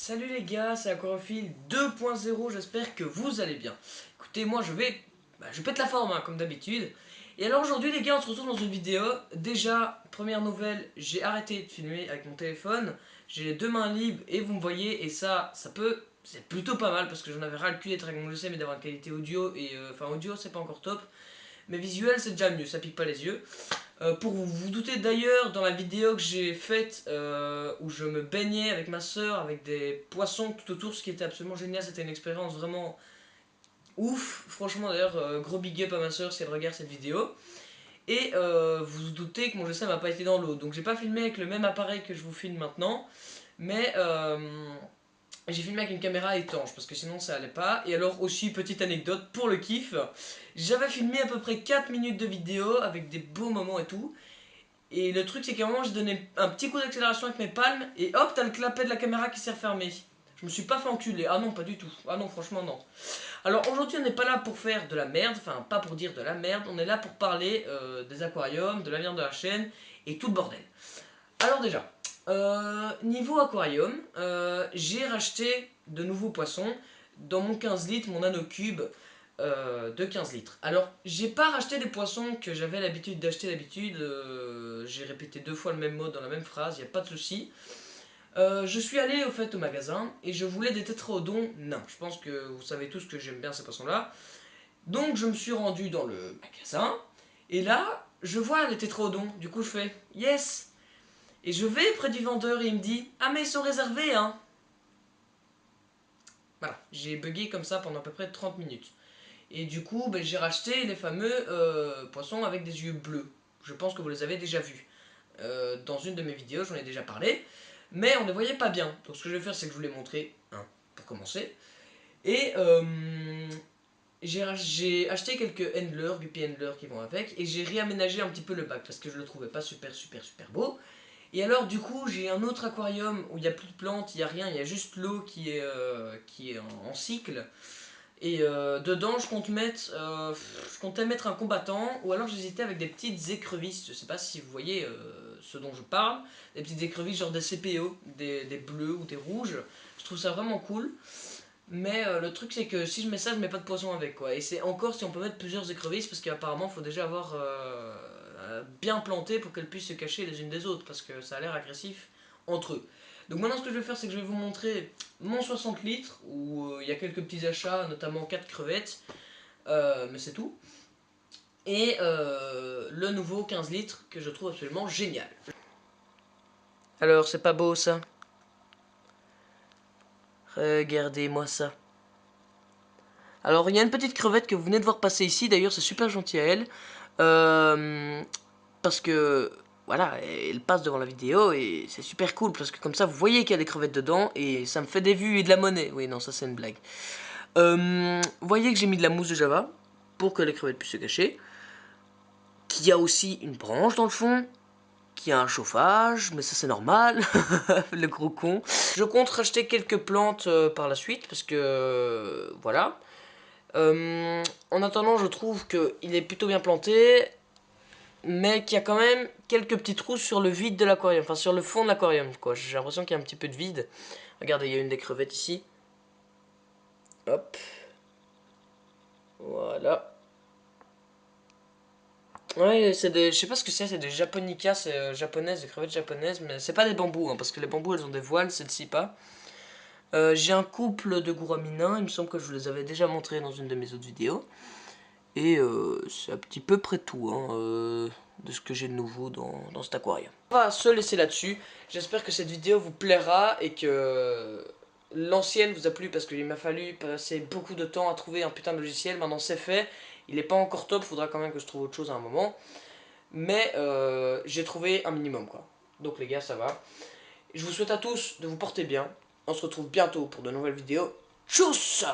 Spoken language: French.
Salut les gars, c'est Aquarophile 2.0, j'espère que vous allez bien. Écoutez, moi je pète la forme comme d'habitude. Et alors aujourd'hui les gars, on se retrouve dans une vidéo. Déjà, première nouvelle, j'ai arrêté de filmer avec mon téléphone. J'ai les deux mains libres et vous me voyez, et c'est plutôt pas mal parce que j'en avais ras le cul d'être avec mon GSM et d'avoir une qualité audio. Et enfin audio c'est pas encore top, mais visuel c'est déjà mieux, ça pique pas les yeux. Pour vous douter d'ailleurs, dans la vidéo que j'ai faite où je me baignais avec ma soeur, avec des poissons tout autour, ce qui était absolument génial, c'était une expérience vraiment ouf. Franchement d'ailleurs, gros big up à ma soeur si elle regarde cette vidéo. Et vous vous doutez que mon GSM n'a pas été dans l'eau, donc j'ai pas filmé avec le même appareil que je vous filme maintenant, mais j'ai filmé avec une caméra étanche parce que sinon ça allait pas. Et alors aussi, petite anecdote pour le kiff, j'avais filmé à peu près 4 minutes de vidéo avec des beaux moments et tout. Et le truc, c'est qu'à un moment, j'ai donné un petit coup d'accélération avec mes palmes, et hop, t'as le clapet de la caméra qui s'est refermé. Je me suis pas fait enculer. Ah non, pas du tout. Ah non, franchement, non. Alors aujourd'hui, on n'est pas là pour faire de la merde, enfin, pas pour dire de la merde, on est là pour parler des aquariums, de l'avenir de la chaîne, et tout le bordel. Alors déjà, niveau aquarium, j'ai racheté de nouveaux poissons dans mon 15 litres, mon nanocube de 15 litres. Alors, j'ai pas racheté des poissons que j'avais l'habitude d'acheter d'habitude. J'ai répété 2 fois le même mot dans la même phrase, y a pas de souci. Je suis allé au fait au magasin et je voulais des tétraodons nains. Je pense que vous savez tous que j'aime bien ces poissons-là. Donc, je me suis rendu dans le magasin et là, je vois les tétraodons. Du coup, je fais yes. Et je vais près du vendeur et il me dit ah, mais ils sont réservés, hein. Voilà, j'ai bugué comme ça pendant à peu près 30 minutes. Et du coup, ben, j'ai racheté les fameux poissons avec des yeux bleus. Je pense que vous les avez déjà vus. Dans une de mes vidéos, j'en ai déjà parlé. Mais on ne les voyait pas bien. Donc ce que je vais faire, c'est que je vous les montrer, hein, pour commencer. Et j'ai acheté quelques handlers, guppy handlers qui vont avec. Et j'ai réaménagé un petit peu le bac parce que je le trouvais pas super beau. Et alors du coup, j'ai un autre aquarium où il n'y a plus de plantes, il n'y a rien, il y a juste l'eau qui est en cycle. Et dedans, je comptais mettre un combattant, ou alors j'hésitais avec des petites écrevisses. Je sais pas si vous voyez ce dont je parle. Des petites écrevisses genre des CPO, des bleus ou des rouges. Je trouve ça vraiment cool. Mais le truc c'est que si je mets ça, je mets pas de poisson avec quoi. Et c'est encore si on peut mettre plusieurs écrevisses, parce qu'apparemment il faut déjà avoir bien planté pour qu'elles puissent se cacher les unes des autres, parce que ça a l'air agressif entre eux. Donc maintenant ce que je vais faire, c'est que je vais vous montrer mon 60 litres, où il y a quelques petits achats, notamment 4 crevettes, mais c'est tout. Et le nouveau 15 litres que je trouve absolument génial. Alors c'est pas beau ça? Regardez-moi ça. Alors il y a une petite crevette que vous venez de voir passer ici, d'ailleurs c'est super gentil à elle. Parce que voilà, elle passe devant la vidéo et c'est super cool parce que comme ça vous voyez qu'il y a des crevettes dedans et ça me fait des vues et de la monnaie. Oui non, ça c'est une blague. Vous voyez que j'ai mis de la mousse de java pour que les crevettes puissent se cacher. Qu'il y a aussi une branche dans le fond, qui a un chauffage, mais ça c'est normal, le gros con. Je compte racheter quelques plantes par la suite parce que voilà. En attendant, je trouve qu'il est plutôt bien planté, mais qu'il y a quand même quelques petits trous sur le vide de l'aquarium, enfin sur le fond de l'aquarium, quoi. J'ai l'impression qu'il y a un petit peu de vide. Regardez, il y a une des crevettes ici. Hop. Voilà. Ouais, je sais pas ce que c'est des japonicas japonaises, des crevettes japonaises, mais c'est pas des bambous, hein, parce que les bambous elles ont des voiles, celle-ci pas. J'ai un couple de gouraminins, il me semble que je vous les avais déjà montrés dans une de mes autres vidéos. Et c'est un petit peu près tout de ce que j'ai de nouveau dans cet aquarium. On va se laisser là-dessus. J'espère que cette vidéo vous plaira et que l'ancienne vous a plu parce qu'il m'a fallu passer beaucoup de temps à trouver un putain de logiciel. Maintenant c'est fait. Il n'est pas encore top, faudra quand même que je trouve autre chose à un moment. Mais j'ai trouvé un minimum quoi. Donc les gars, ça va. Je vous souhaite à tous de vous porter bien. On se retrouve bientôt pour de nouvelles vidéos. Tchuss!